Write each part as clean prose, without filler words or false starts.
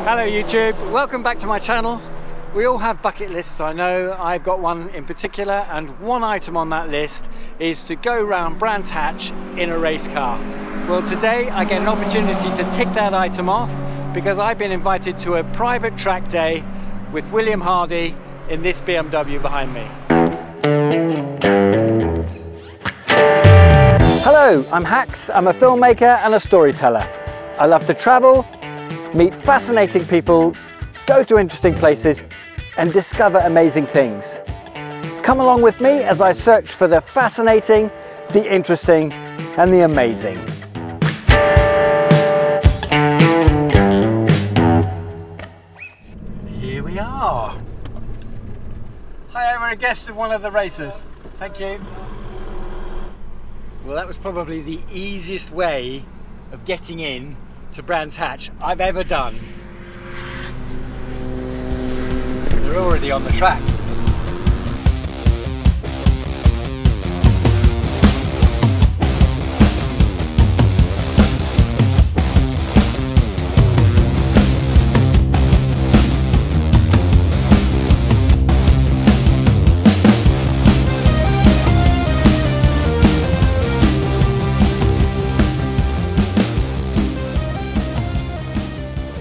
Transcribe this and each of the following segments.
Hello YouTube, welcome back to my channel. We all have bucket lists, I know. I've got one in particular, and one item on that list is to go round Brands Hatch in a race car. Well, today I get an opportunity to tick that item off because I've been invited to a private track day with William Hardy in this BMW behind me. Hello, I'm Hax. I'm a filmmaker and a storyteller. I love to travel, meet fascinating people, go to interesting places and discover amazing things. Come along with me as I search for the fascinating, the interesting and the amazing. Here we are. Hi, we're a guest of one of the racers. Thank you. Well, that was probably the easiest way of getting in to Brands Hatch I've ever done. They're already on the track.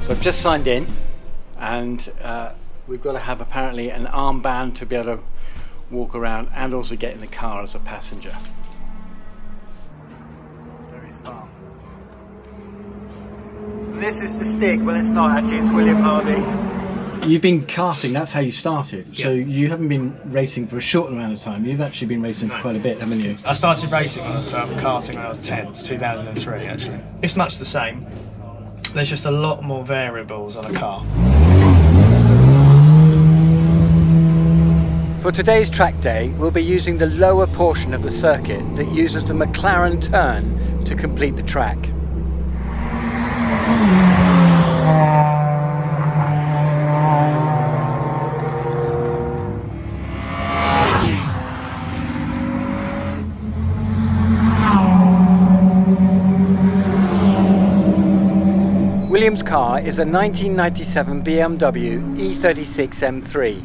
So I've just signed in, and we've got to have apparently an armband to be able to walk around and also get in the car as a passenger. Very smart. This is the stick. Well, it's not actually, it's William Hardy. You've been karting, that's how you started. Yep. So you haven't been racing for a short amount of time. You've actually been racing for quite a bit, haven't you? I started racing when I was 12, karting when I was 10, it's 2003 actually. It's much the same. There's just a lot more variables on a car. For today's track day, we'll be using the lower portion of the circuit that uses the McLaren turn to complete the track. William's car is a 1997 BMW E36 M3.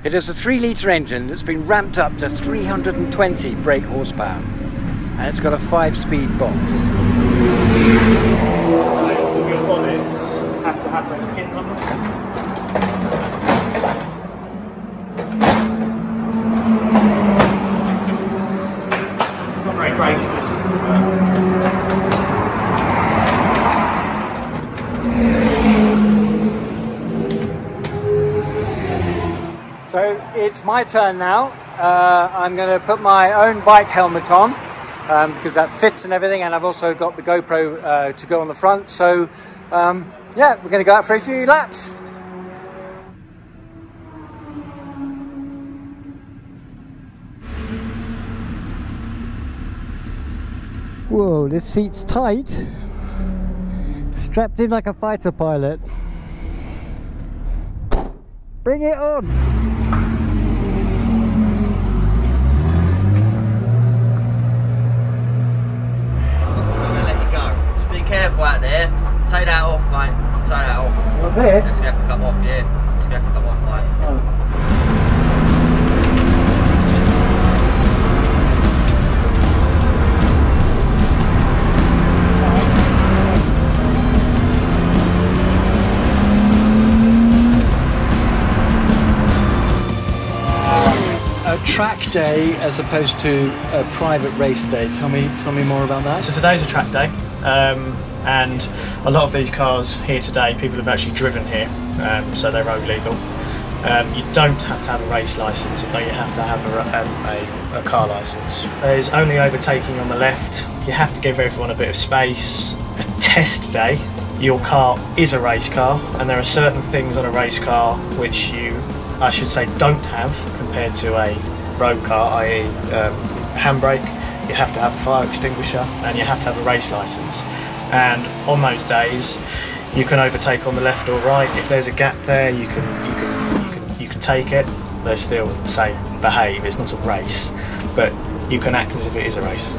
It has a 3-litre engine that's been ramped up to 320 brake horsepower, and it's got a 5-speed box. Your bonnets have to have those pins on them. Not very gracious. So it's my turn now. I'm going to put my own bike helmet on because that fits and everything, and I've also got the GoPro to go on the front. So yeah, we're going to go out for a few laps. Whoa, this seat's tight. Strapped in like a fighter pilot. Bring it on! Careful out there. Take that off, mate. Take that off. Well, this? It's going to have to come off, yeah. It's going to have to come off, mate. A track day as opposed to a private race day. Tell me more about that. So today's a track day. And a lot of these cars here today, people have actually driven here, so they're road legal. You don't have to have a race licence, although you have to have a car licence. There's only overtaking on the left. You have to give everyone a bit of space. A test day, your car is a race car, and there are certain things on a race car which you, I should say, don't have compared to a road car, i.e. handbrake. You have to have a fire extinguisher, and you have to have a race licence. And on those days, you can overtake on the left or right. If there's a gap there, you can take it. They still say behave. It's not a race, but you can act as if it is a race.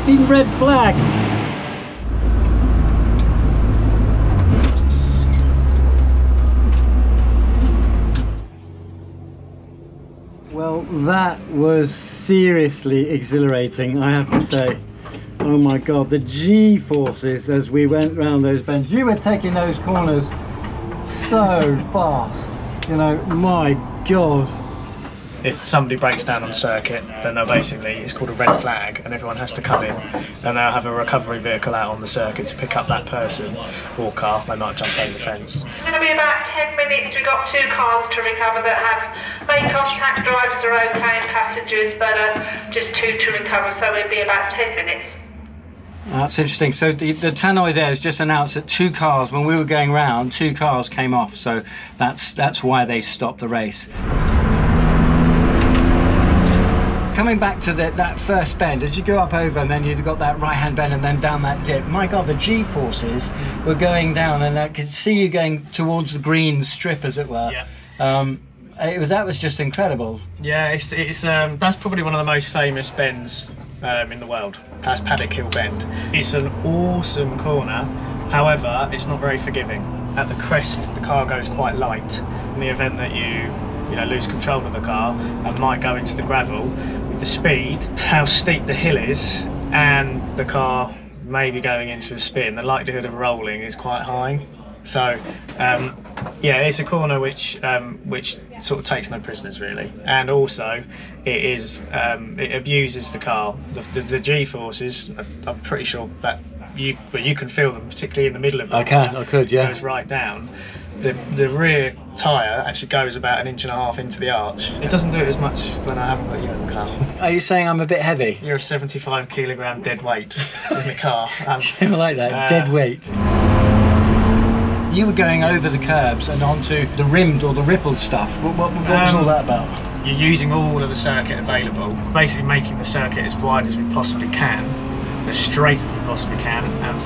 Been red flagged. Well, that was seriously exhilarating, I have to say. Oh my god, the G-forces as we went round those bends. You were taking those corners so fast, you know, my god. If somebody breaks down on circuit, then they'll basically, it's called a red flag, and everyone has to come in, and they'll have a recovery vehicle out on the circuit to pick up that person or car. They might jump over the fence. It's going to be about 10 minutes. We've got 2 cars to recover that have made contact. Drivers are okay and passengers, but just 2 to recover, so it'll be about 10 minutes. That's interesting. So the tannoy there has just announced that 2 cars, when we were going round, 2 cars came off, so that's why they stopped the race. Coming back to that first bend, as you go up over and then you've got that right hand bend and then down that dip, my god, the G-forces were going down, and I could see you going towards the green strip, as it were. Yeah. That was just incredible. Yeah, it's that's probably one of the most famous bends in the world. That's Paddock Hill Bend. It's an awesome corner, however, it's not very forgiving. At the crest, the car goes quite light. In the event that you lose control of the car and might go into the gravel, with the speed, how steep the hill is, and the car maybe going into a spin, the likelihood of rolling is quite high. So yeah, it's a corner which sort of takes no prisoners really, and also it abuses the car. The G-forces, I'm pretty sure that you can feel them, particularly in the middle of the I could, yeah. It goes right down. The rear tyre actually goes about 1.5 inches into the arch. It doesn't do it as much when I haven't got you in the car. Are you saying I'm a bit heavy? You're a 75 kilogram dead weight in the car. I like that, dead weight. You were going over the curbs and onto the rimmed or the rippled stuff. What was all that about? You're using all of the circuit available, basically making the circuit as wide as we possibly can, as straight as we possibly can, and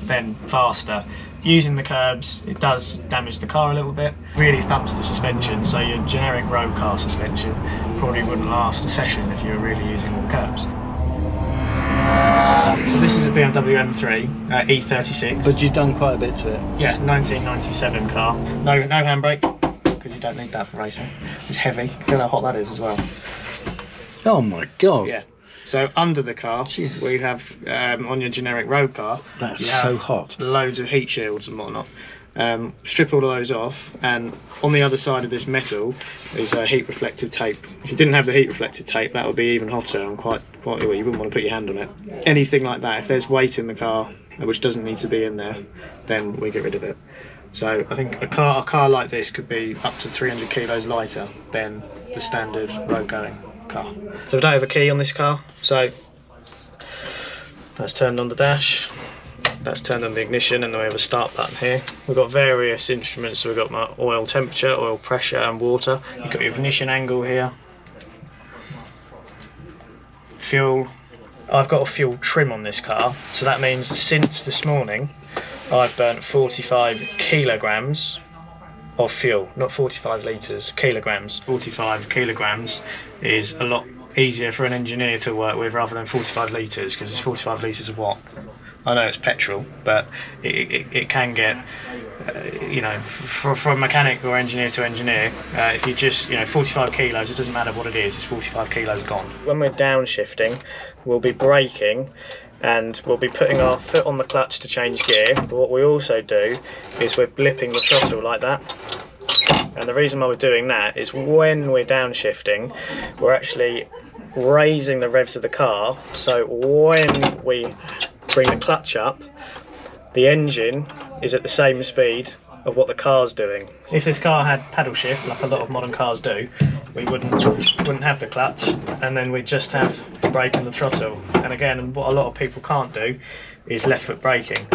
then faster. Using the curbs, it does damage the car a little bit, really thumps the suspension, so your generic road car suspension probably wouldn't last a session if you were really using all the curbs. So this is a BMW M3 E36. But you've done quite a bit to it. Yeah, 1997 car. No handbrake, because you don't need that for racing. It's heavy. Feel how hot that is as well. Oh my god. Yeah. So under the car, Jesus. we have on your generic road car. That's you have so hot. Loads of heat shields and whatnot. Strip all of those off, and on the other side of this metal is heat reflective tape. If you didn't have the heat reflective tape, that would be even hotter and quite well, you wouldn't want to put your hand on it. Anything like that, if there's weight in the car which doesn't need to be in there, then we get rid of it. So I think a car like this could be up to 300 kilos lighter than the standard road going car. So we don't have a key on this car, so that's turned on the dash. That's turned on the ignition, and then we have a start button here. We've got various instruments, so we've got my oil temperature, oil pressure and water. You've got your ignition angle here. Fuel. I've got a fuel trim on this car, so that means since this morning I've burnt 45 kilograms of fuel, not 45 litres, kilograms. 45 kilograms is a lot easier for an engineer to work with rather than 45 litres, because it's 45 litres of what? I know it's petrol, but it can get, from mechanic or engineer to engineer, if you just, 45 kilos, it doesn't matter what it is, it's 45 kilos gone. When we're downshifting, we'll be braking and we'll be putting our foot on the clutch to change gear, but what we also do is we're blipping the throttle like that. And the reason why we're doing that is when we're downshifting, we're actually raising the revs of the car, so when we bring the clutch up, the engine is at the same speed of what the car's doing. If this car had paddle shift, like a lot of modern cars do, we wouldn't have the clutch, and then we'd just have the brake and the throttle. And again, what a lot of people can't do is left foot braking,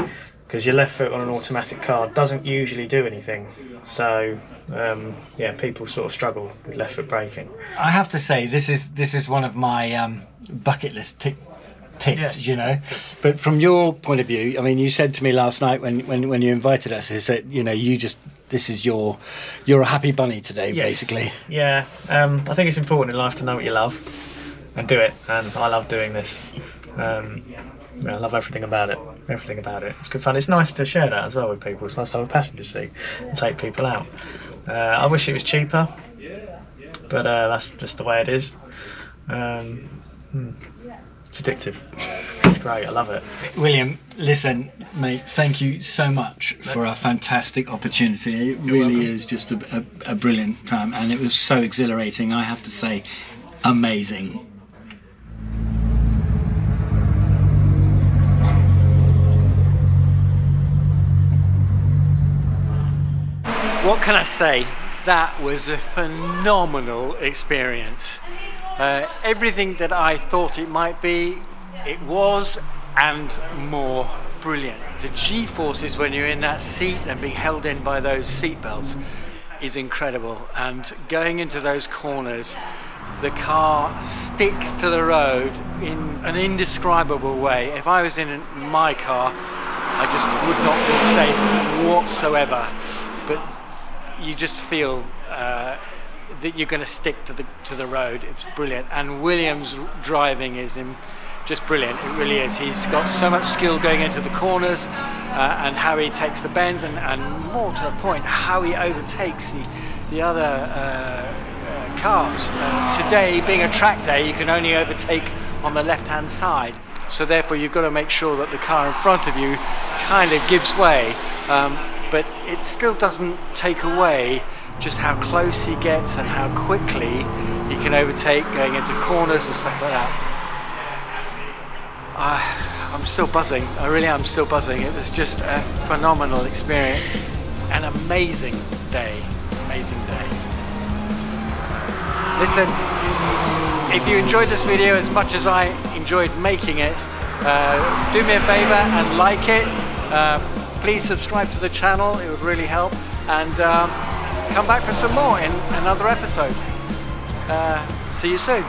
because your left foot on an automatic car doesn't usually do anything. So yeah, people sort of struggle with left foot braking. I have to say, this is one of my bucket list ticks, yeah. But from your point of view, I mean, you said to me last night when you invited us, is that you're a happy bunny today, yes. Basically. Yeah, I think it's important in life to know what you love and do it, and I love doing this. I love everything about it. Everything about it. It's good fun. It's nice to share that as well with people. It's nice to have a passenger seat and take people out. I wish it was cheaper, but that's just the way it is. It's addictive. It's great. I love it. William, listen, mate, thank you so much for a fantastic opportunity. It really is just a brilliant time, and it was so exhilarating, I have to say. Amazing. What can I say? That was a phenomenal experience. Everything that I thought it might be, it was, and more brilliant. The G-forces when you're in that seat and being held in by those seat belts is incredible. And going into those corners, the car sticks to the road in an indescribable way. If I was in my car, I just would not feel safe whatsoever. But you just feel that you're going to stick to the road. It's brilliant, and William's driving is just brilliant. It really is. He's got so much skill going into the corners, and how he takes the bends, and more to the point, how he overtakes the other cars. Today, being a track day, you can only overtake on the left-hand side. So therefore, you've got to make sure that the car in front of you kind of gives way. But it still doesn't take away just how close he gets and how quickly he can overtake going into corners and stuff like that. I'm still buzzing. I really am still buzzing. It was just a phenomenal experience. An amazing day. Amazing day. Listen, if you enjoyed this video as much as I enjoyed making it, do me a favor and like it. Please subscribe to the channel, it would really help, and come back for some more in another episode. See you soon.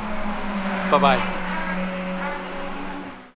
Bye bye.